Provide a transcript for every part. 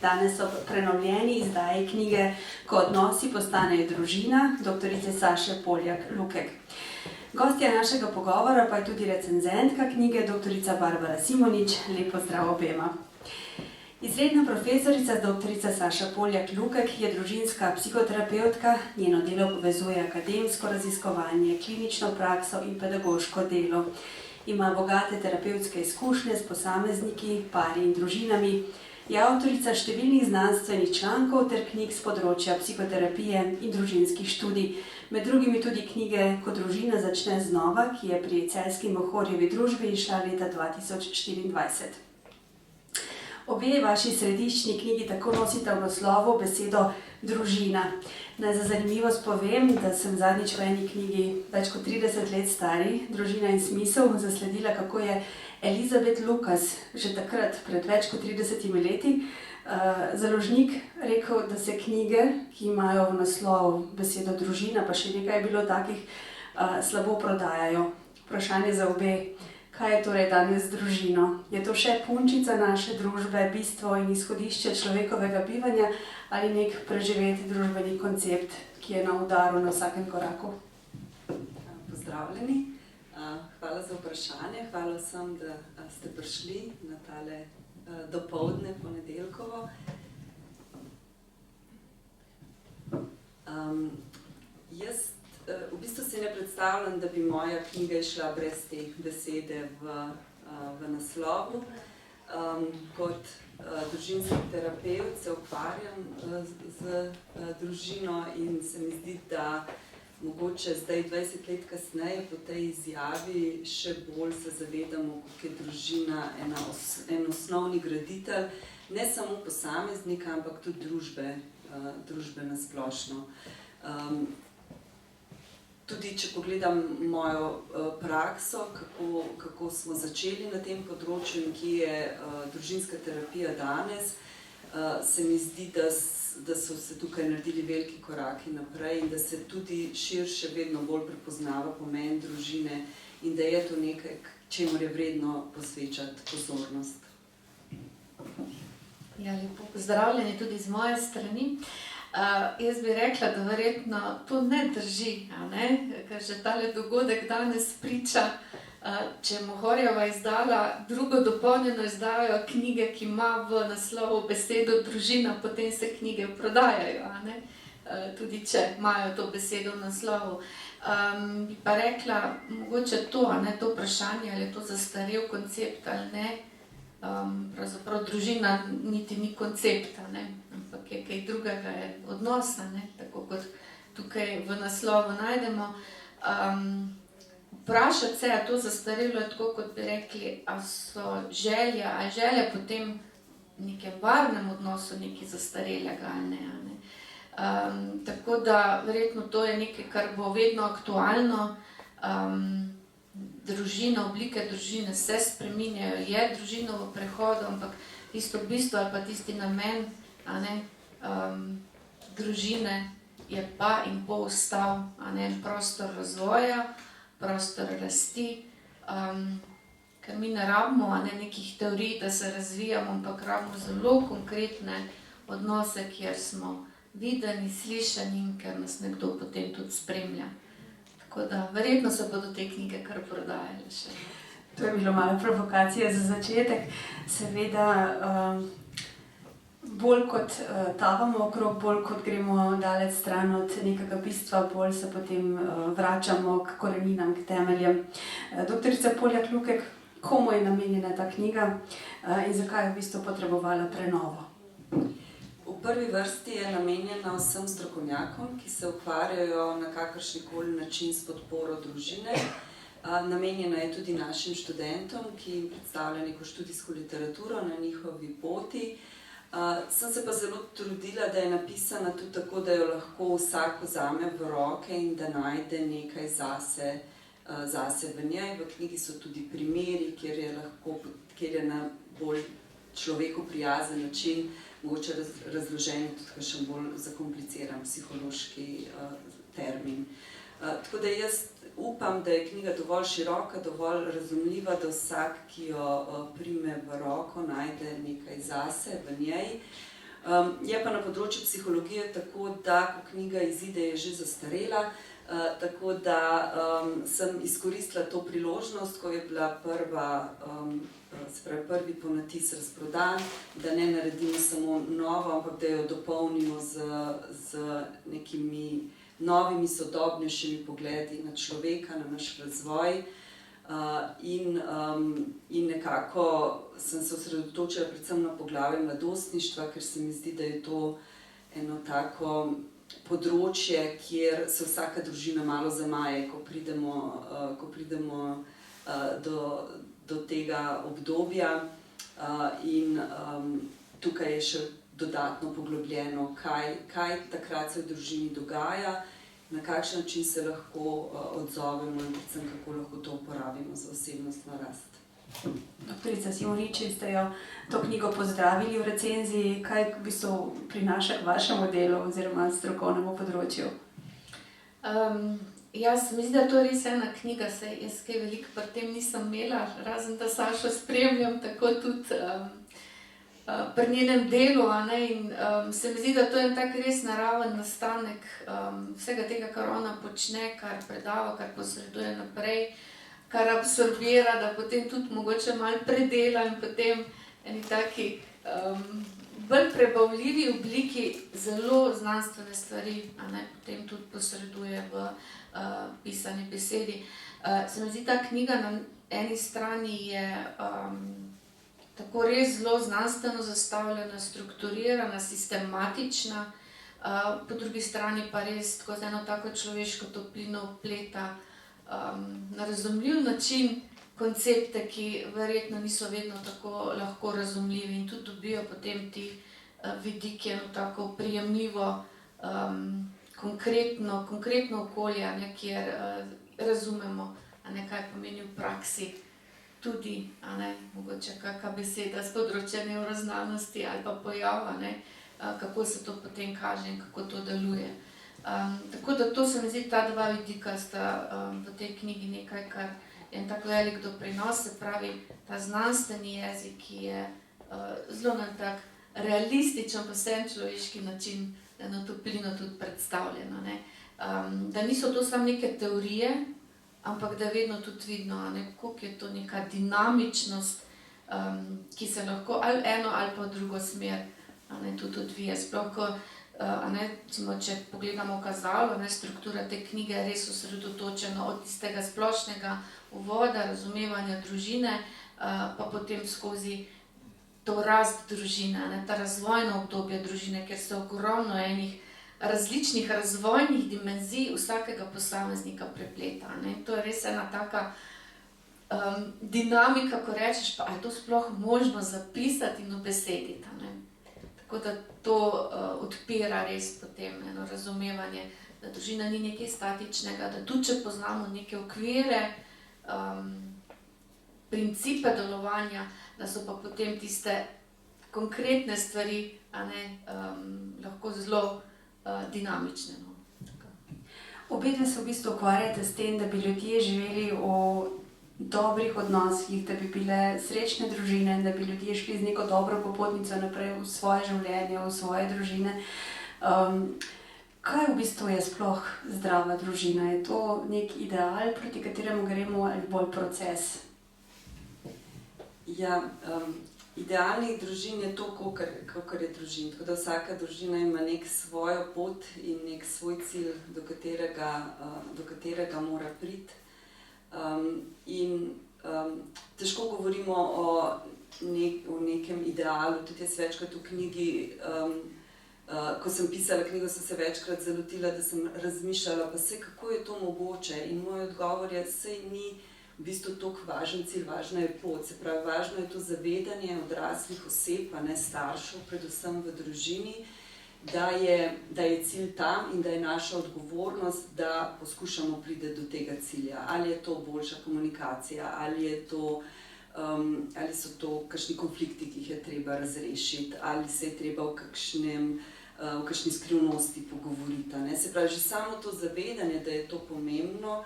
Danes ob prenovljeni izdaji knjige Ko odnosi postanejo družina, doktorice Saše Poljak-Lukek. Gostja našega pogovora pa je tudi recenzentka knjige, doktorica Barbara Simonič. Lep pozdrav obema. Izredna profesorica doktorica Saša Poljak-Lukek je družinska psihoterapevtka. Njeno delo povezuje akademsko raziskovanje, klinično prakso in pedagoško delo. Ima bogate terapevtske izkušnje s posamezniki, pari in družinami. Je avtorica številnih znanstvenih člankov ter knjig s področja psihoterapije in družinskih študij. Med drugimi tudi knjige Ko družina začne znova, ki je pri Celjski Mohorjevi družbi izšla leta 2024. Obe vaši središčni knjigi tako nosita v naslovu besedo družina. Naj za zanimivost povem, da sem zadnjič v eni knjigi, več kot 30 let stari, Družina in smisel, zasledila, kako je Elizabeth Lucas že takrat, pred več kot 30 leti, založnik rekel, da se knjige, ki imajo v naslovu besedo družina, pa še nekaj je bilo takih, slabo prodajajo. Vprašanje za obe. Kaj je torej danes z družino? Je to še punčica naše družbe, bistvo in izhodišče človekovega bivanja ali nek preživeti družbeni koncept, ki je na udaru na vsakem koraku? Pozdravljeni. Hvala za vprašanje. Hvala vsem, da ste prišli na tale dopoldne ponedeljkovo. Jaz v bistvu si ne predstavljam, da bi moja knjiga išla brez te besede v naslovu. Kot družinski terapevt se ukvarjam z družino in se mi zdi, da mogoče zdaj 20 let kasneje po tej izjavi še bolj se zavedamo, kako je družina en osnovni graditelj, ne samo posameznika, ampak tudi družbe na splošno. Tudi če pogledam mojo prakso, kako smo začeli na tem področju in kje je družinska terapija danes, se mi zdi, da so se tukaj naredili veliki koraki naprej in da se tudi širše vedno bolj prepoznava pomen družine in da je to nekaj, čemur je vredno posvečati pozornost. Ja, lepo pozdravljeni tudi z moje strani. Jaz bi rekla, da verjetno to ne drži, ker že tale dogodek danes priča, če je Mohorjeva izdala drugo dopolnjeno izdajo knjige, ki ima v naslovu besedo družina, potem se knjige prodajajo, tudi če imajo to besedo v naslovu. Bi pa rekla, mogoče to vprašanje, ali je to zastarel koncept ali ne, pravzaprav družina niti ni koncept, ampak je kaj drugega, je odnos, tako kot tukaj v naslovu najdemo. Vprašati se, a to zastarelo je tako, kot bi rekli, a so želje po tem nekem varnem odnosu nekaj zastarelega ali ne. Tako da verjetno to je nekaj, kar bo vedno aktualno. Družina, oblike družine se spreminjajo, je družina v prehodu, ampak tisto bistvo ali pa tisti namen družine je pa in bo ostal prostor razvoja, prostor rasti, ker mi ne rabimo nekih teorij, da se razvijamo, ampak rabimo zelo konkretne odnose, kjer smo videni, slišani in ker nas nekdo potem tudi spremlja. Tako da verjetno se bodo te knjige kar prodajale še. To je bilo malo provokacije za začetek. Seveda, bolj kot tavamo okrog, bolj kot gremo daleč stran od nekega bistva, bolj se potem vračamo k koreninam, k temeljem. Doktorica Poljak-Lukek, komu je namenjena ta knjiga in zakaj je v bistvu potrebovala prenovo? V prvi vrsti je namenjena vsem strokovnjakom, ki se ukvarjajo na kakršnikoli način s podporo družine. Namenjena je tudi našim študentom, ki jim predstavlja neko študijsko literaturo na njihovi poti. Sem se pa zelo trudila, da je napisana tudi tako, da jo lahko vsak vzame v roke in da najde nekaj zase v njej. V knjigi so tudi primeri, kjer je na bolj človeku prijazen način mogoče razložen tudi kakšen bolj zakompliciran psihološki termin. Tako da jaz upam, da je knjiga dovolj široka, dovolj razumljiva, da vsak, ki jo prime v roko, najde nekaj zase v njej. Je pa na področju psihologije tako, da ko knjiga izide, je že zastarela, tako da sem izkoristila to priložnost, ko je bila prvi ponatis razprodan, da ne naredimo samo novo, ampak da jo dopolnimo z nekimi novimi, sodobnejšimi pogledi na človeka, na naš razvoj. In nekako sem se osredotočila predvsem na poglavje mladostništva, ker se mi zdi, da je to eno tako področje, kjer se vsaka družina malo zamaje, ko pridemo do tega obdobja. In tukaj je še dodatno poglobljeno, kaj takrat se v družini dogaja, na kakšen način se lahko odzovemo in predvsem kako lahko to uporabimo za osebnostno rast. Doktorica Simoniči, ste jo to knjigo pozdravili v recenziji. Kaj v bistvu prinaša k vašemu delu oziroma strokovnemu področju? Jaz mislim, da to je res ena knjiga, saj jaz kaj veliko pri tem nisem imela, razen da Sašo spremljam, tako tudi pri njenem delu, in se mi zdi, da to je en tak res naraven nastanek vsega tega, kar ona počne, kar predava, kar posreduje naprej, kar absorbira, da potem tudi mogoče malo predela in potem eni taki bolj prebavljivi obliki zelo znanstvene stvari, potem tudi posreduje v pisani besedi. Se mi zdi, ta knjiga na eni strani je tako res zelo znanstveno zastavljena, strukturirana, sistematična, po drugi strani pa res tako z eno tako človeško toplino vpleta na razumljiv način koncepte, ki verjetno niso vedno tako lahko razumljivi in tudi dobijo potem ti vidiki eno tako prijemljivo, konkretno okolje, kjer razumemo, kaj pomeni v praksi. Tudi, mogoče kakšna beseda s področja nevroznanosti ali pa pojav, kako se to potem kaže in kako to deluje. Tako da to se mi zdi, ta dva vidika sta v tej knjigi nekaj, kar je en tak velik doprinos, se pravi ta znanstveni jezik, ki je zelo na tak realističen, pa vsem človeški način, eno toplino tudi predstavljeno. Da niso to samo neke teorije, ampak da je vedno tudi vidno, koliko je to neka dinamičnost, ki se lahko ali eno ali pa drugo smer tudi odvije. Sploh, če pogledamo kazalo, struktura te knjige je res osredotočena od tistega splošnega uvoda, razumevanja družine, pa potem skozi to rast družine, ta razvojno obdobje družine, kjer se ogromno enih različnih razvojnih dimenzij vsakega posameznika prepleta. To je res ena taka dinamika, ko rečeš, pa je to sploh možno zapisati in obesediti. Tako da to odpira res potem eno razumevanje, da družina ni nekaj statičnega, da tudi če poznamo neke okvire, principe delovanja, da so pa potem tiste konkretne stvari lahko zelo dinamične. Obedve se v bistvu ukvarjate s tem, da bi ljudje živeli v dobrih odnosih, da bi bile srečne družine, da bi ljudje šli z neko dobro popotnico naprej v svoje življenje, v svoje družine. Kaj v bistvu je sploh zdrava družina? Je to nek ideal, proti kateremu gremo, ali bolj proces? Ja, idealnih družin je to, kakor je družin. Tako da vsaka družina ima nek svojo pot in nek svoj cilj, do katerega mora priti. Težko govorimo o nekem idealu. Tudi jaz večkrat v knjigi, ko sem pisala knjigo, sem se večkrat zalotila, da sem razmišljala, pa saj kako je to mogoče. In moj odgovor je, saj ni v bistvu toliko važen cilj, važna je pot. Se pravi, važno je to zavedanje odraslih oseb, pa ne staršev, predvsem v družini, da je cilj tam in da je naša odgovornost, da poskušamo priti do tega cilja. Ali je to boljša komunikacija, ali so to kakšni konflikti, ki jih je treba razrešiti, ali se je treba v kakšni skrivnosti pogovoriti. Se pravi, že samo to zavedanje, da je to pomembno,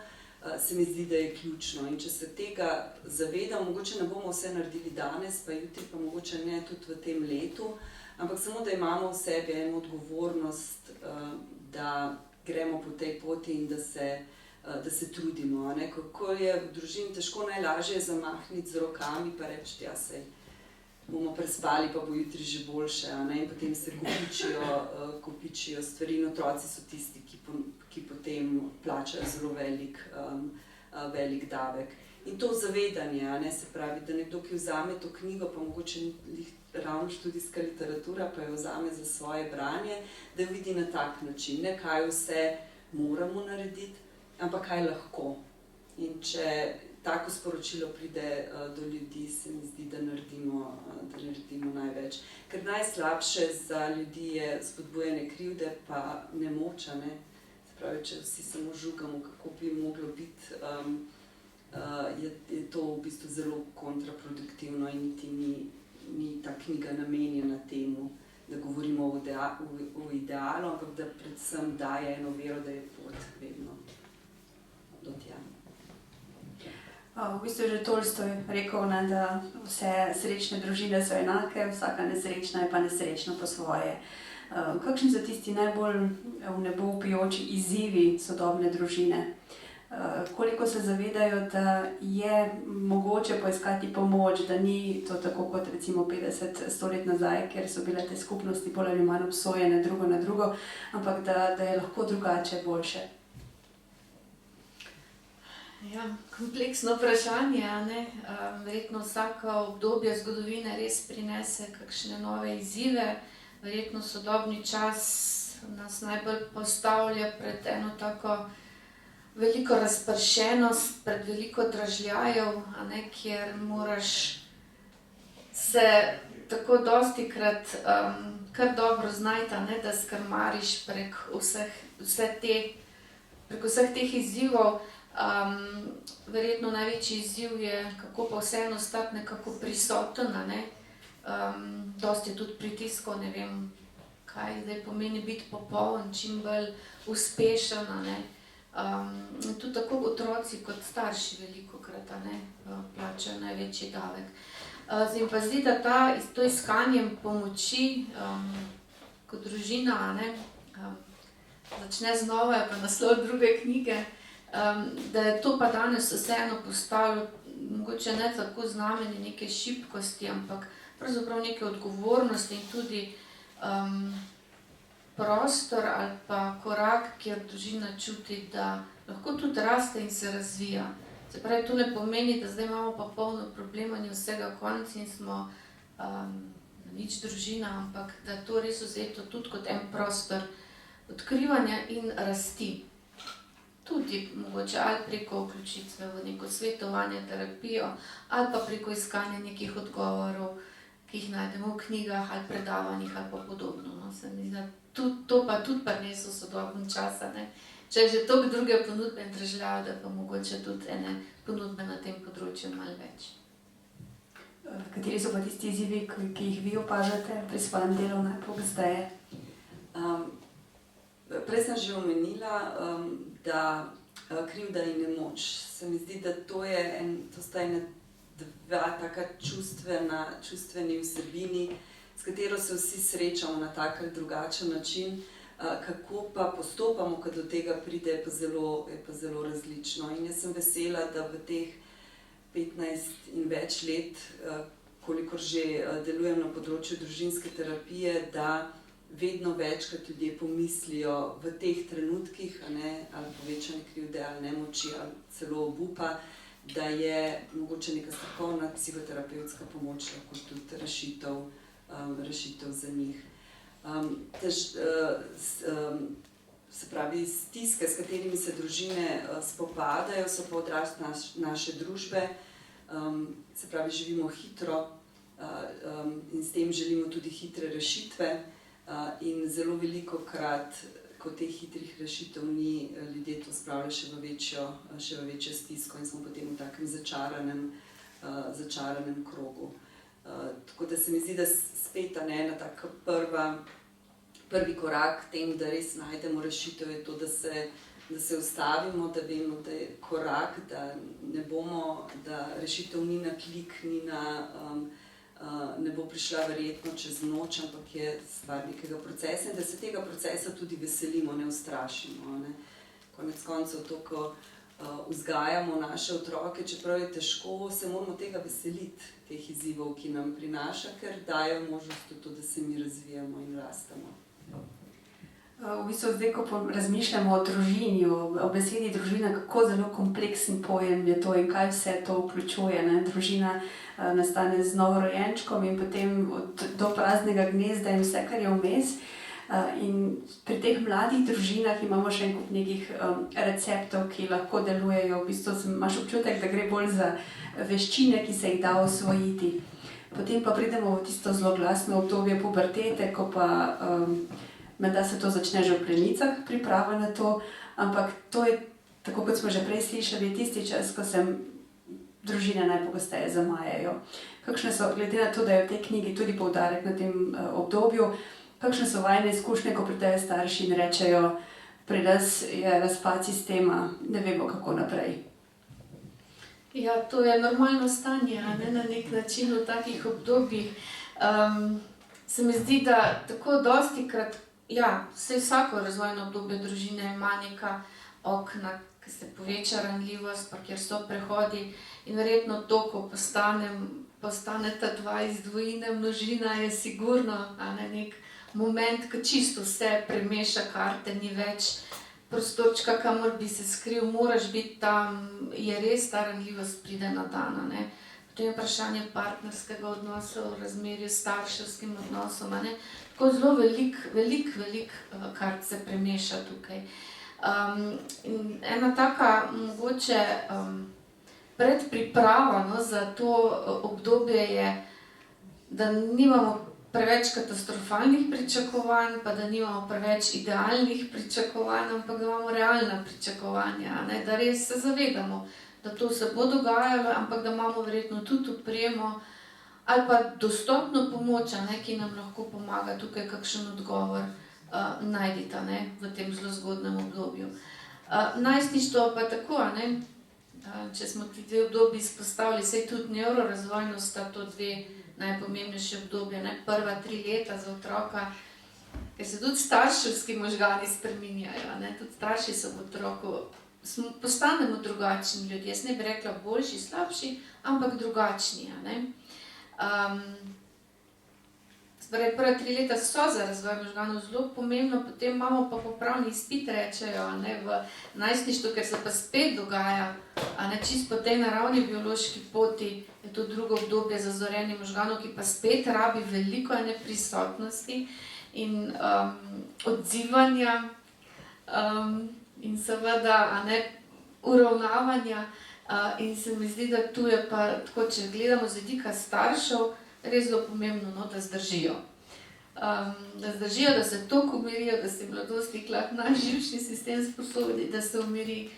se mi zdi, da je ključno. In če se tega zavedam, mogoče ne bomo vse naredili danes, pa jutri, pa mogoče ne tudi v tem letu, ampak samo, da imamo v sebi eno odgovornost, da gremo po tej poti in da se trudimo. Ne? Ko je v družini težko, najlažje je zamahniti z rokami pa reči, ja, sej bomo prespali, pa bo jutri že boljše. Ne? In potem se kopičijo stvari in otroci so tisti, ki potem plačajo zelo velik davek. In to zavedanje, ne, se pravi, da nekdo, ki vzame to knjigo, pa mogoče ni ravno študijska literatura, pa jo vzame za svoje branje, da jo vidi na tak način, ne kaj vse moramo narediti, ampak kaj lahko. In če tako sporočilo pride do ljudi, se mi zdi, da naredimo največ. Ker najslabše za ljudi je spodbujanje krivde, pa nemoč, ne. Se pravi, če vsi samo žugamo, kako bi moglo biti, je to v bistvu zelo kontraproduktivno in niti ni ta knjiga namenjena temu, da govorimo o idealu, ampak da predvsem daje eno vero, da je pot vedno do tja. V bistvu je že Tolstoj rekel, ne, da vse srečne družine so enake, vsaka nesrečna je pa nesrečna po svoje. Kakšni so tisti najbolj v nebo vpijoči izzivi sodobne družine? Koliko se zavedajo, da je mogoče poiskati pomoč, da ni to tako kot recimo 50-100 let nazaj, ker so bile te skupnosti bolj ali manj obsojene drugo na drugo, ampak da je lahko drugače, boljše. Ja, kompleksno vprašanje, ne? Verjetno vsako obdobje zgodovine res prinese kakšne nove izzive. Verjetno sodobni čas nas najbolj postavlja pred eno tako veliko razpršenost, pred veliko dražljajev, kjer moraš se tako dostikrat kar dobro znajti, da skrmariš prek vseh teh izzivov. Verjetno največji izziv je, kako pa vseeno ostati nekako prisoten, dosti je tudi pritiskov, ne vem, kaj zdaj pomeni biti popoln, čim bolj uspešen, tudi tako otroci kot starši velikokrat plačajo največji davek. Se mi pa zdi, da to iskanje pomoči kot družina začne znova, je pa naslov druge knjige, da je to pa danes vseeno postalo mogoče ne tako znamenje neke šibkosti, ampak pravzaprav neke odgovornosti in tudi prostor ali pa korak, kjer družina čuti, da lahko tudi raste in se razvija. Se pravi, to ne pomeni, da zdaj imamo pa polno problemov in vsega konec in smo nič družina, ampak da je to res vzeto tudi kot en prostor odkrivanja in rasti. Tudi mogoče ali preko vključitve v neko svetovanje, terapijo, ali pa preko iskanja nekih odgovorov, ki jih najdemo v knjigah ali predavanjih ali pa podobno. Se mi zdi, da to pa tudi prinesel sodobni čas, če je že toliko druge ponudbe in dražljav, da pa mogoče tudi ene ponudbe na tem področju malo več. Kateri so pa tisti izzivi, ki jih vi opažate pri svojem delu najpogosteje? Prej sem že omenila, da krivda in nemoč. Se mi zdi, da to sta ena dva taka čustveni vsebini, s katero se vsi srečamo na tak ali drugačen način. Kako pa postopamo, ko do tega pride, je pa zelo različno. In jaz sem vesela, da v teh 15 in več let, kolikor že delujem na področju družinske terapije, da vedno večkrat ljudje pomislijo v teh trenutkih, ali povečane krivde, ali nemoči, ali celo obupa, da je mogoče neka strokovna psihoterapevtska pomoč lahko tudi rešitev za njih. Se pravi, stiske, s katerimi se družine spopadajo, so pa odraz naše družbe. Se pravi, živimo hitro in s tem želimo tudi hitre rešitve. In zelo velikokrat, ko teh hitrih rešitev ni, ljudje to spravljajo še v večjo stisko in smo potem v takem začaranem krogu. Tako da se mi zdi, da spet ena taka prvi korak k temu, da res najdemo rešitev, je to, da se da se ustavimo, da vemo, da je korak, da ne bomo, da rešitev ni na klik, ne bo prišla verjetno čez noč, ampak je stvar nekega procesa in da se tega procesa tudi veselimo, ne ustrašimo. Ne. Konec koncev to, ko vzgajamo naše otroke, čeprav je težko, se moramo tega veseliti, teh izzivov, ki nam prinaša, ker dajo možnost tudi, da se mi razvijamo in rastemo. V bistvu zdaj, ko razmišljamo o družini, o besedi družina, kako zelo kompleksen pojem je to in kaj vse to vključuje. Ne? Družina nastane z novorojenčkom in potem do praznega gnezda in vse, kar je vmes. In pri teh mladih družinah imamo še en kup nekih receptov, ki lahko delujejo. V bistvu imaš občutek, da gre bolj za veščine, ki se jih da osvojiti. Potem pa pridemo v tisto zelo glasno obdobje pubertete, ko pa menda se to začne že v plenicah, priprava na to, ampak to je, tako kot smo že prej slišali, tisti čas, ko se družine najpogosteje zamajajo. Kakšne so, glede na to, da je v tej knjigi tudi poudarek na tem obdobju, kakšne so vajne izkušnje, ko pridejo starši in rečejo, pri nas je razpad sistema, ne vemo kako naprej. Ja, to je normalno stanje, a ne, na nek način v takih obdobjih. Se mi zdi, da tako dostikrat, ja, vsako razvojno obdobje družine ima neka okna, ki se poveča ranljivost, pa kjer so prehodi in verjetno to, ko postaneta dva iz dvojine množina, je sigurno nek moment, ko čisto vse premeša karte, ni več prostorčka, kamor bi se skril, moraš biti tam, je res ta ranljivost pride na dan, ne. Potem je vprašanje partnerskega odnosa, v razmerju s starševskim odnosom, ne. Tako zelo velik kart se premeša tukaj. In ena taka mogoče predpriprava za to obdobje je, da nimamo preveč katastrofalnih pričakovanj, pa da nimamo preveč idealnih pričakovanj, ampak da imamo realna pričakovanja, ne? Da res se zavedamo, da to se bo dogajalo, ampak da imamo verjetno tudi opremo ali pa dostopno pomoč, ki nam lahko pomaga tukaj kakšen odgovor najdita, ne? V tem zelo zgodnem obdobju. Najstništvo pa tako, ne? Če smo ti dve obdobji izpostavili, saj tudi nevrorazvojno sta to dve najpomembnejše obdobje, ne? Prva 3 leta za otroka, ker se tudi starševski možgani spreminjajo, ne? Tudi starši so v otroku, postanemo drugačni ljudje, jaz ne bi rekla boljši, slabši, ampak drugačni, ne? Torej, prva 3 leta so za razvoj možganov zelo pomembno, potem imamo pa popravni izpit, rečejo, ne, v najstništvu, ker se pa spet dogaja, čisto po tej naravni biološki poti, je to drugo obdobje za zorenje možganov, ki pa spet rabi veliko prisotnosti in odzivanja in seveda uravnavanja. In se mi zdi, da tu je pa, tako, če gledamo z vidika staršev, res zelo pomembno, da zdržijo. Da zdržijo, da se toliko umirijo, da se mladostnik lahko naš živčni sistem sposodi, da se umiri,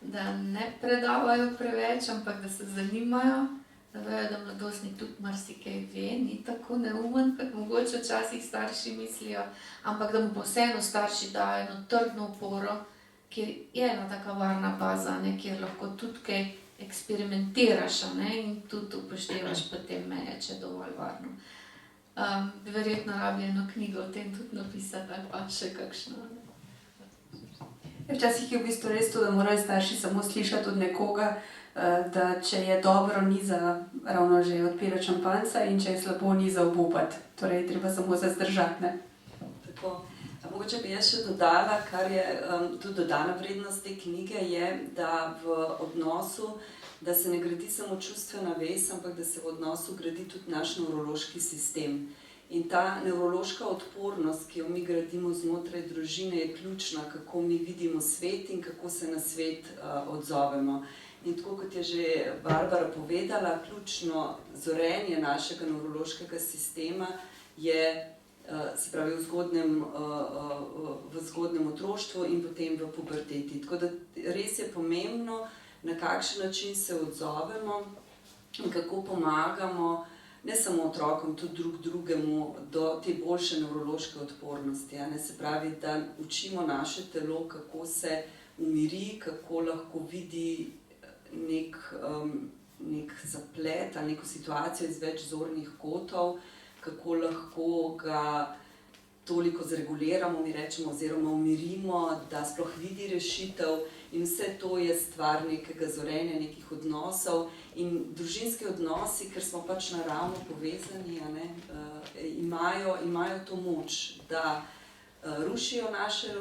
da ne predavajo preveč, ampak da se zanimajo, da vejo, da mladostnik tudi marsikaj ve, ni tako neumen, kot mogoče včasih starši mislijo, ampak da mu pa vseeno starši dajo eno trdno oporo, kjer je ena taka varna baza, kjer lahko tudi kaj eksperimentiraš, in tudi upoštevaš potem meje, če je dovolj varno. Bi verjetno rabili eno knjigo o tem tudi napisati, ali pa še kakšno. Včasih je v bistvu res to, da morajo starši samo slišati od nekoga, da če je dobro, ni za ravno že odpirati šampanjca in če je slabo, ni za obupati. Torej, treba samo za zdržati, ne? Tako. Mogoče bi jaz še dodala, kar je tudi dodana vrednost te knjige, je, da v odnosu, da se ne gradi samo čustvena vez, ampak da se v odnosu gradi tudi naš nevrološki sistem. In ta nevrološka odpornost, ki jo mi gradimo znotraj družine, je ključna, kako mi vidimo svet in kako se na svet odzovemo. In tako kot je že Barbara povedala, ključno zorenje našega nevrološkega sistema je, se pravi, v zgodnjem otroštvu in potem v puberteti. Tako da res je pomembno, na kakšen način se odzovemo in kako pomagamo ne samo otrokom, tudi drug drugemu do te boljše nevrološke odpornosti. Se pravi, da učimo naše telo, kako se umiri, kako lahko vidi nek zaplet ali neko situacijo iz več zornih kotov, kako lahko ga toliko zreguliramo, mi rečemo, oziroma umirimo, da sploh vidi rešitev, in vse to je stvar nekega zorenja, nekih odnosov. In družinski odnosi, ker smo pač naravno povezani, imajo to moč, da rušijo naše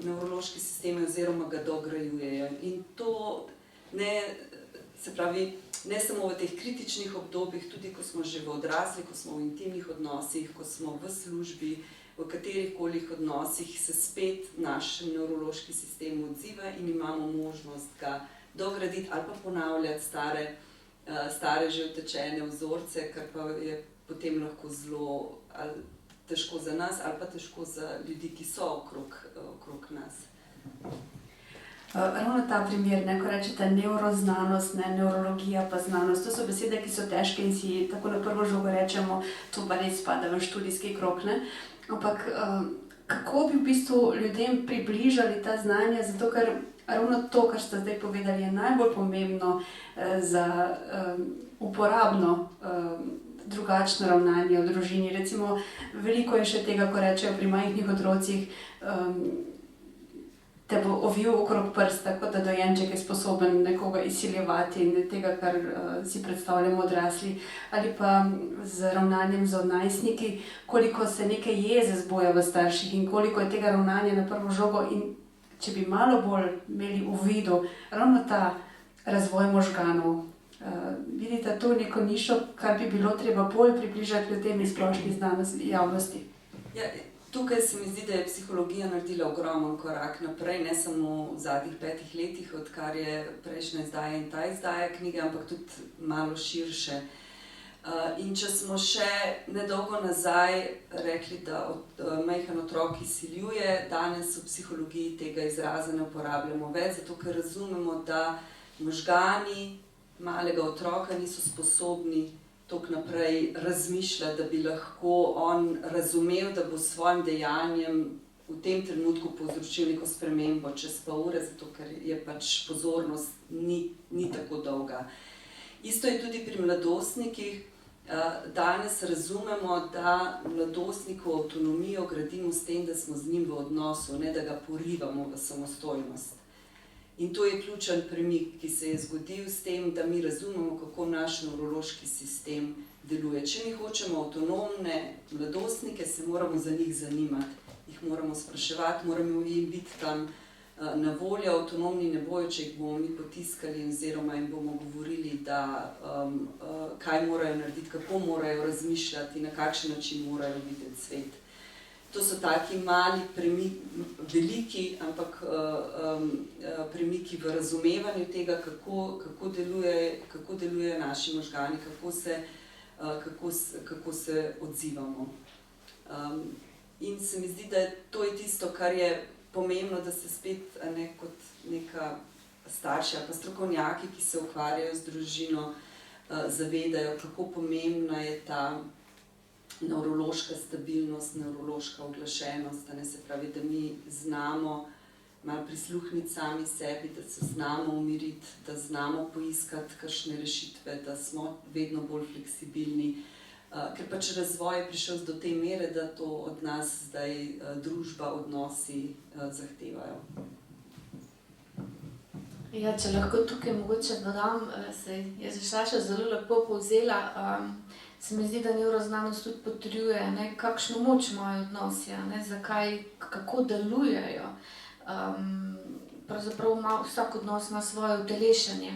nevrološke sisteme oziroma ga dograjujejo. In to ne samo v teh kritičnih obdobjih, tudi ko smo že v odrasli, ko smo v intimnih odnosih, ko smo v službi, v katerihkoli odnosih se spet naš nevrološki sistem odziva in imamo možnost ga dograditi ali pa ponavljati stare že utečene vzorce, kar pa je potem lahko zelo težko za nas ali pa težko za ljudi, ki so okrog nas. Ravno ta primer, ko rečete nevroznanost, nevrologija pa znanost, to so besede, ki so težke in si tako na prvo žogo rečemo, to pa res spada v študijski krog, ne? Ampak kako bi v bistvu ljudem približali ta znanja, zato ker ravno to, kar ste zdaj povedali, je najbolj pomembno za uporabno drugačno ravnanje v družini. Recimo, veliko je še tega, ko rečejo pri majhnih otrocih, te bo ovil okrog prsta, kot da dojenček je sposoben nekoga izsiljevati in tega, kar si predstavljamo odrasli. Ali pa z ravnanjem z najstniki, koliko se neke jeze zboja v starših in koliko je tega ravnanja na prvo žogo. In če bi malo bolj imeli v vidu ravno ta razvoj možganov, vidite to neko nišo, kar bi bilo treba bolj približati ljudem in splošni znanosti javnosti? Ja, tukaj se mi zdi, da je psihologija naredila ogromen korak naprej, ne samo v zadnjih 5 letih, odkar je prejšnja izdaja in ta izdaja knjige, ampak tudi malo širše. In če smo še nedolgo nazaj rekli, da majhen otrok izsiljuje, danes v psihologiji tega izraza ne uporabljamo več, zato ker razumemo, da možgani malega otroka niso sposobni toliko naprej razmišljati, da bi lahko on razumel, da bo s svojim dejanjem v tem trenutku povzročil neko spremembo čez pol ure, zato ker je pač pozornost ni tako dolga. Isto je tudi pri mladostnikih. Danes razumemo, da mladostnikovo avtonomijo gradimo s tem, da smo z njim v odnosu, ne da ga porivamo v samostojnost. In to je ključen premik, ki se je zgodil s tem, da mi razumemo, kako naš nevrološki sistem deluje. Če mi hočemo avtonomne mladostnike, se moramo za njih zanimati, jih moramo spraševati, moramo jim biti tam na voljo. Avtonomni ne bojo, če jih bomo mi potiskali oziroma jim bomo govorili, kaj morajo narediti, kako morajo razmišljati, na kakšen način morajo videti svet. To so taki mali premiki, veliki, ampak premiki v razumevanju tega, kako delujejo naši možgani, kako se odzivamo. In se mi zdi, da to je tisto, kar je pomembno, da se spet kot neka starši ali pa strokovnjaki, ki se ukvarjajo z družino, zavedajo, kako pomembna je ta nevrološka stabilnost, nevrološka uglašenost, se pravi, da mi znamo malo prisluhniti sami sebi, da se znamo umiriti, da znamo poiskati kakšne rešitve, da smo vedno bolj fleksibilni, ker pač razvoj je prišel do te mere, da to od nas zdaj družba, odnosi zahtevajo. Ja, če lahko tukaj mogoče dodam, se je Saša zelo lepo povzela. Se mi zdi, da nevroznanost tudi potrjuje, kakšno moč imajo odnosi, zakaj, kako delujejo. Pravzaprav ima vsak odnos na svoje utelešenje.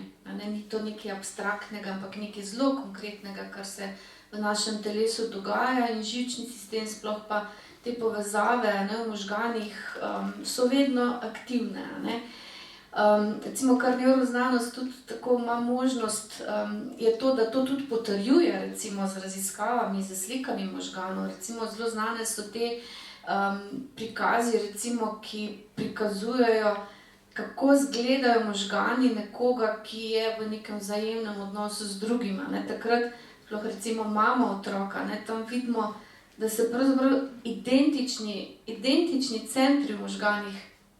Ni to nekaj abstraktnega, ampak nekaj zelo konkretnega, kar se v našem telesu dogaja, in živčni sistem, sploh pa te povezave v možganih so vedno aktivne. Recimo, kar nevroznanost tudi tako ima možnost, je to, da to tudi potrjuje, recimo z raziskavami, z slikami možganov. Recimo, zelo znane so te prikazi, recimo, ki prikazujejo, kako izgledajo možgani nekoga, ki je v nekem vzajemnem odnosu z drugima. Takrat, sploh recimo mama otroka, tam vidimo, da se pravzaprav identični centri v možganih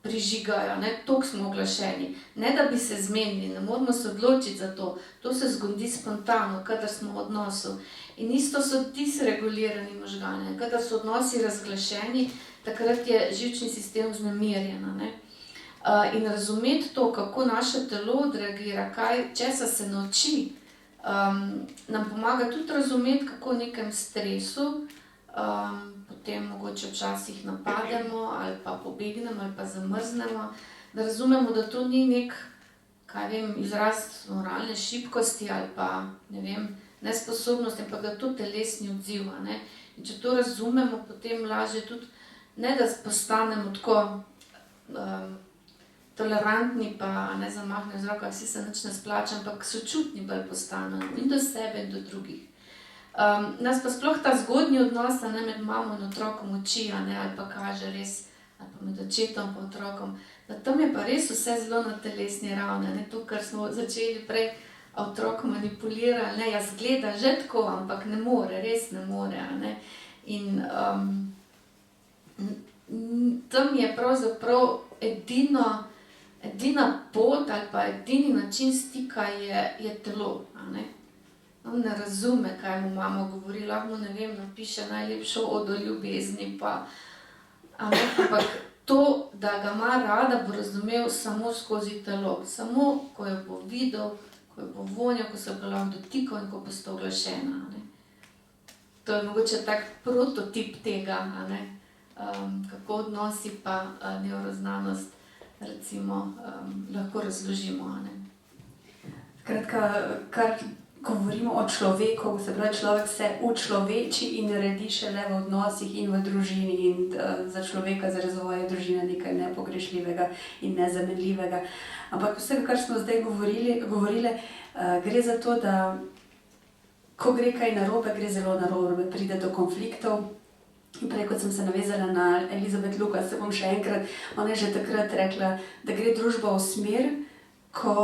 prižigajo, ne, toliko smo oglašeni. Ne da bi se zmenili, ne moramo se odločiti za to. To se zgodi spontano, kadar smo v odnosu. In isto so disregulirani možgani. Kadar so odnosi razglašeni, takrat je živčni sistem vznemirjen. Ne. In razumeti to, kako naše telo odreagira, česa se nauči, nam pomaga tudi razumeti, kako v nekem stresu potem mogoče včasih napademo ali pa pobegnemo ali pa zamrznemo, da razumemo, da to ni nek, izraz moralne šibkosti ali pa, ne vem, nesposobnosti, ampak da to telesni odziv, ne. In če to razumemo, potem lažje tudi, ne da postanemo tako tolerantni pa ne zamahnejo z roko, vsi se nič ne splača, ampak sočutni bolj postanemo in do sebe in do drugih. Nas pa sploh ta zgodnji odnos med mamo in otrokom uči, ali pa kaže res, ali pa med očetom in otrokom, da tam je pa res vse zelo na telesni ravni, ne to, kar smo začeli prej otrok manipulirali, ne, jaz gleda že tako, ampak ne more, res ne more, ne. In tam je pravzaprav edina pot ali pa edini način stika je telo, ne. On ne razume, kaj mu mama govori, lahko mu, ne vem, napiše najlepšo odo ljubezni, pa, ampak to, da ga ima rada, bo razumel samo skozi telo, samo ko jo bo videl, ko jo bo vonjal, ko se bo lahko dotikal in ko bo sta oglašena. To je mogoče tak prototip tega, kako odnosi pa nevroznanost recimo lahko razložimo. Skratka, kar govorimo o človeku, se pravi, človek se učloveči in naredi šele v odnosih in v družini in za človeka, za razvoj družine nekaj nepogrešljivega in nezamenljivega. Ampak vse, kar smo zdaj govorile, gre za to, da ko gre kaj narobe, gre zelo narobe, pride do konfliktov. In prej, kot sem se navezala na Elizabeth Lucas, se bom še enkrat, ona je že takrat rekla, da gre družba v smer, ko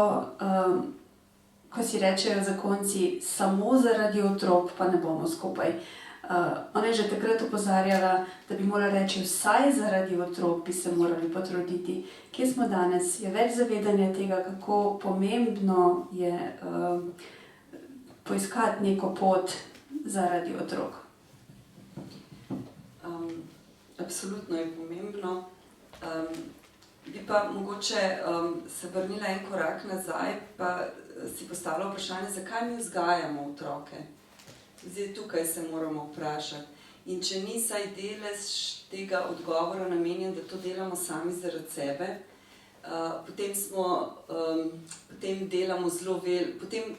si rečejo zakonci, samo zaradi otrok pa ne bomo skupaj. Ona je že takrat opozarjala, da bi morala reči, vsaj zaradi otrok bi se morali potruditi. Kje smo danes? Je več zavedanja tega, kako pomembno je poiskati neko pot zaradi otrok. Absolutno je pomembno. Bi pa mogoče se vrnila en korak nazaj, pa si postavila vprašanje, zakaj mi vzgajamo otroke. Zdaj tukaj se moramo vprašati. In če ni saj delež tega odgovora namenjen, da to delamo sami zaradi sebe, potem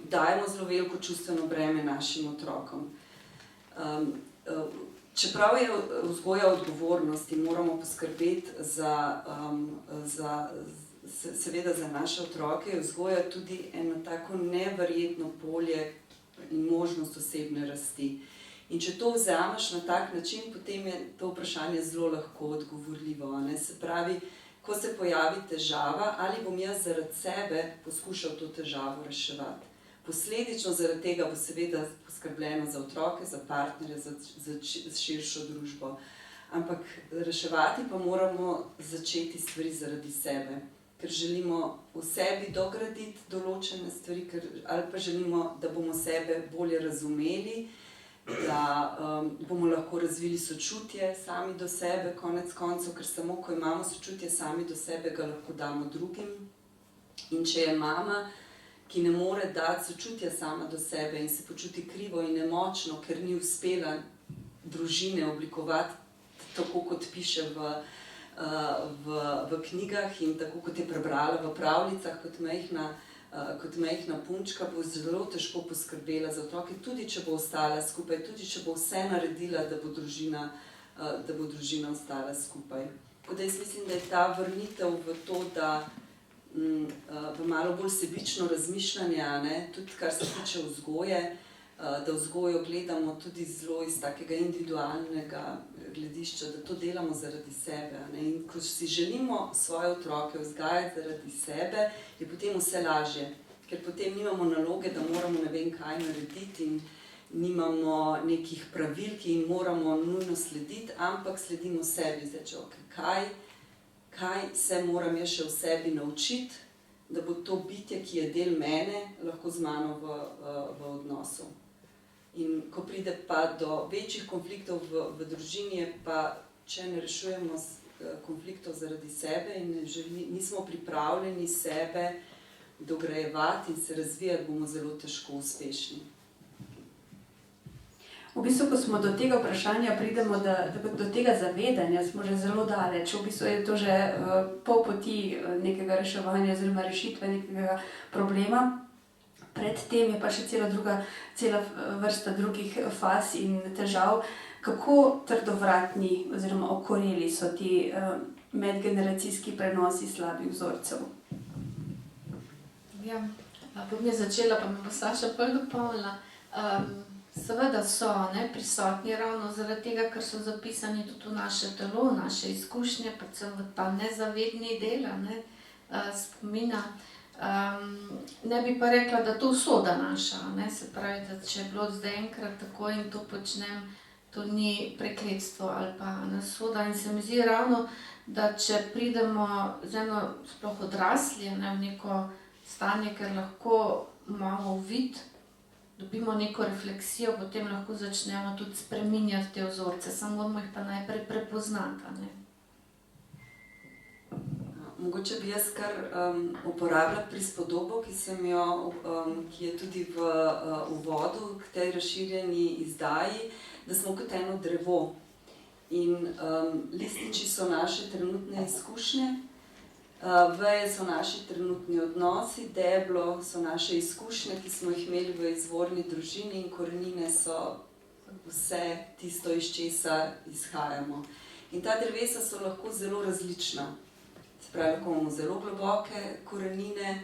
dajemo zelo veliko čustveno breme našim otrokom. Čeprav je vzgoja odgovornosti, moramo poskrbeti seveda za naše otroke, je vzgoja tudi eno tako neverjetno polje in možnost osebne rasti. In če to vzameš na tak način, potem je to vprašanje zelo lahko odgovorljivo. Se pravi, ko se pojavi težava, ali bom jaz zaradi sebe poskušal to težavo reševati. Posledično zaradi tega bo seveda poskrbljeno za otroke, za partnerje, za širšo družbo. Ampak reševati pa moramo začeti stvari zaradi sebe, ker želimo v sebi dograditi določene stvari, ali pa želimo, da bomo sebe bolje razumeli, da bomo lahko razvili sočutje sami do sebe, konec koncev, ker samo ko imamo sočutje sami do sebe, ga lahko damo drugim. In če je mama, ki ne more dati sočutja sama do sebe in se počuti krivo in nemočno, ker ni uspela družine oblikovati tako, kot piše v knjigah in tako, kot je prebrala v pravljicah kot majhna punčka, bo zelo težko poskrbela za otroke, tudi če bo ostala skupaj, tudi če bo vse naredila, da bo družina ostala skupaj. Tako da jaz mislim, da je ta vrnitev v to, da v malo bolj sebično razmišljanje, tudi kar se tiče vzgoje, da vzgojo gledamo tudi zelo iz takega individualnega gledišča, da to delamo zaradi sebe. In ko si želimo svoje otroke vzgajati zaradi sebe, je potem vse lažje, ker potem nimamo naloge, da moramo ne vem kaj narediti in nimamo nekih pravil, ki jim moramo nujno slediti, ampak sledimo sebi. Zdaj, kaj se moram jaz še v sebi naučiti, da bo to bitje, ki je del mene, lahko z mano v odnosu. In ko pride pa do večjih konfliktov v družini, je pa, če ne rešujemo konfliktov zaradi sebe in nismo pripravljeni sebe dograjevati in se razvijati, bomo zelo težko uspešni. V bistvu, ko smo do tega vprašanja pridemo, do tega zavedanja, smo že zelo daleč. V bistvu je to že pol poti nekega reševanja oziroma rešitve nekega problema. Predtem je pa še cela vrsta drugih faz in težav. Kako trdovratni oziroma okoreli so ti medgeneracijski prenosi slabih vzorcev? Ja, bom jaz začela, pa me bo Saša prv dopolnila. Seveda so prisotni ravno zaradi tega, ker so zapisani tudi v naše telo, v naše izkušnje, predvsem v ta nezavedni del spomina. Ne bi pa rekla, da to usoda naša, se pravi, da če je bilo zdaj enkrat tako in to počnem, to ni prekletstvo ali pa usoda. In se mi zdi ravno, da če pridemo z eno sploh odrasli v neko stanje, ker lahko imamo uvid, dobimo neko refleksijo, potem lahko začnemo tudi spreminjati te vzorce, samo moramo jih pa najprej prepoznati. Mogoče bi jaz kar uporabila prispodobo, ki je tudi v uvodu k tej razširjeni izdaji, da smo kot eno drevo. In lističi so naše trenutne izkušnje, veje so naši trenutni odnosi, deblo so naše izkušnje, ki smo jih imeli v izvorni družini, in korenine so vse tisto, iz česa izhajamo. In ta drevesa so lahko zelo različna. Se pravi, lahko imamo zelo globoke korenine,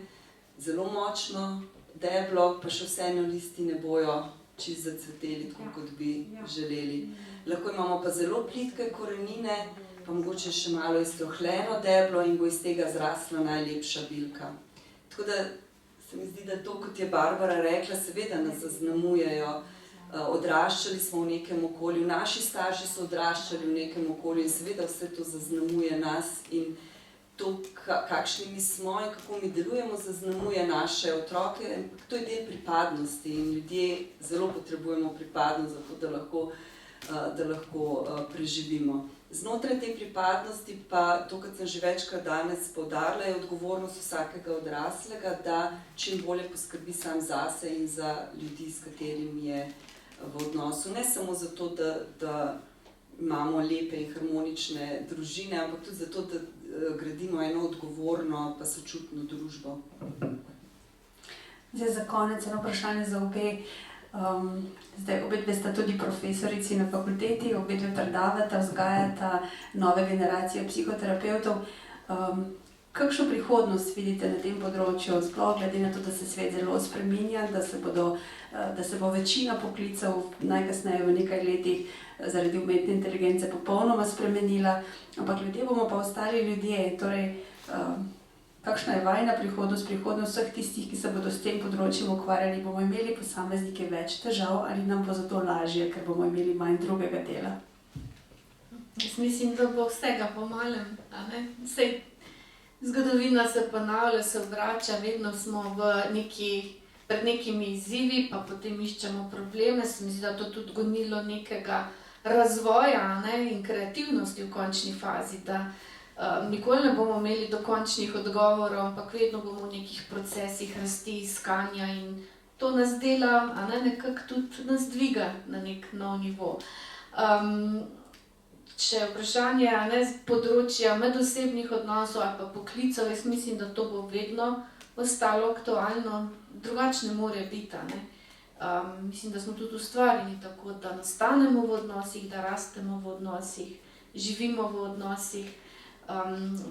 zelo močno deblo, pa še vseeno listi ne bojo čisto zacveteli, tako kot bi želeli. Lahko imamo pa zelo plitke korenine, pa mogoče še malo iztrohljeno deblo in bo iz tega zrasla najlepša bilka. Tako da se mi zdi, da to, kot je Barbara rekla, seveda nas zaznamujejo. Odraščali smo v nekem okolju, naši starši so odraščali v nekem okolju in seveda vse to zaznamuje nas in to, kakšni mi smo in kako mi delujemo, zaznamuje naše otroke. To je del pripadnosti in ljudje zelo potrebujemo pripadnost, zato da lahko preživimo. Znotraj te pripadnosti pa to, kar sem že večkrat danes poudarila, je odgovornost vsakega odraslega, da čim bolje poskrbi sam zase in za ljudi, s katerimi je v odnosu. Ne samo zato, da imamo lepe in harmonične družine, ampak tudi zato, da gradimo eno odgovorno pa sočutno družbo. Zdaj za konec eno vprašanje za obe. Zdaj, obedve sta tudi profesorici na fakulteti, obedve predavata, vzgajata nove generacije psihoterapevtov. Kakšno prihodnost vidite na tem področju, sploh glede na to, da se svet zelo spreminja, da se bo večina poklicev najkasneje v nekaj letih zaradi umetne inteligence popolnoma spremenila, ampak ljudje bomo pa ostali ljudje. Torej, kakšna je vajina prihodnost vseh tistih, ki se bodo s tem področjem ukvarjali? Bomo imeli posameznike več težav ali nam bo zato lažje, ker bomo imeli manj drugega dela? Jaz mislim, da bo vsega po malem. Saj zgodovina se ponavlja, se obrača, vedno smo pred nekimi izzivi, pa potem iščemo probleme. Se mi zdi, da to tudi gonilo nekega razvoja in kreativnosti v končni fazi, da nikoli ne bomo imeli dokončnih odgovorov, ampak vedno bomo v nekih procesih rasti, iskanja in to nas dela, nekako tudi nas dviga na nek nov nivo. Če vprašanje z področja medosebnih odnosov ali pa poklicev, jaz mislim, da to bo vedno ostalo aktualno, drugače ne more biti. Mislim, da smo tudi ustvarjeni tako, da nastanemo v odnosih, da rastemo v odnosih, živimo v odnosih.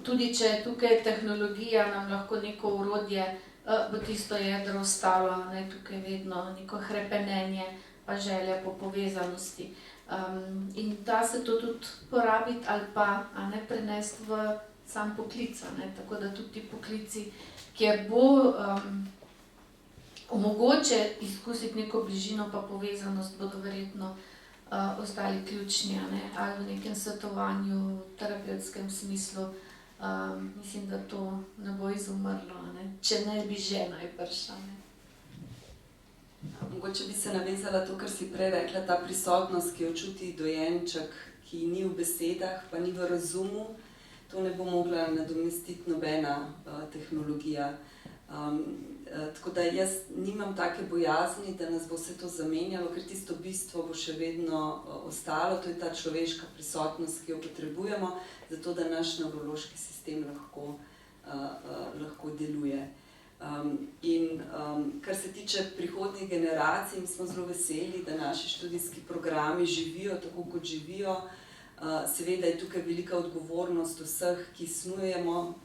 Tudi če je tukaj tehnologija, nam lahko neko orodje, bo tisto jedro ostalo, tukaj vedno neko hrepenenje, pa želja po povezanosti. In da se to tudi porabiti ali pa prenesti v sam poklic, tako da tudi ti poklici, kjer bo omogoče izkusiti neko bližino pa povezanost, bodo verjetno ostali ključni, ali v nekem svetovanju, v terapevtskem smislu, Mislim, da to ne bo izumrlo, ne? Če ne bi že najbrž. Ne? Mogoče bi se navezala to, kar si prej rekla, ta prisotnost, ki jo čuti dojenček, ki ni v besedah, pa ni v razumu, to ne bo mogla nadomestiti nobena tehnologija. Tako da jaz nimam take bojazni, da nas bo vse to zamenjalo, ker tisto bistvo bo še vedno ostalo, to je ta človeška prisotnost, ki jo potrebujemo, zato da naš nevrološki sistem lahko deluje. Kar se tiče prihodnjih generacij, mi smo zelo veseli, da naši študijski programi živijo tako, kot živijo. Seveda je tukaj velika odgovornost vseh, ki snujejo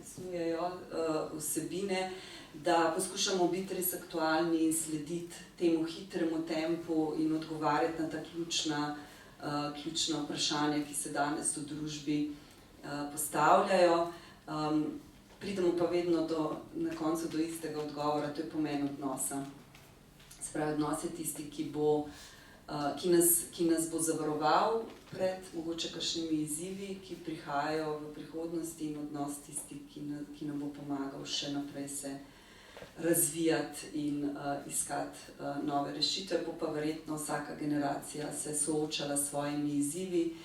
vsebine, da poskušamo biti res aktualni in slediti temu hitremu tempu in odgovarjati na ta ključna vprašanja, ki se danes v družbi postavljajo. Pridemo pa vedno na koncu do istega odgovora, to je pomen odnosa. Se pravi, odnos je tisti, ki nas bo zavaroval pred mogoče kakšnimi izzivi, ki prihajajo v prihodnosti, in odnos tisti, ki nam bo pomagal še naprej se razvijati in iskati nove rešitve. Bo pa verjetno vsaka generacija se soočala s svojimi izzivi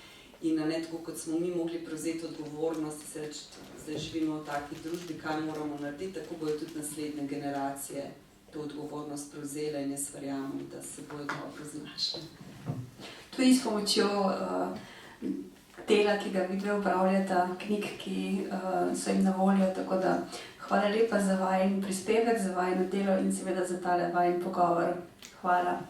in ne tako, kot smo mi mogli prevzeti odgovornost, se reči, zdaj živimo v taki družbi, kaj moramo narediti, tako bojo tudi naslednje generacije to odgovornost prevzele in jaz verjamem, da se bojo dobro znašli. Tudi s pomočjo dela, ki ga vidve upravljata, knjig, ki so jim na voljo, tako da hvala lepa za vajen prispevek, za vajino delo in seveda za tale vajen pogovor. Hvala.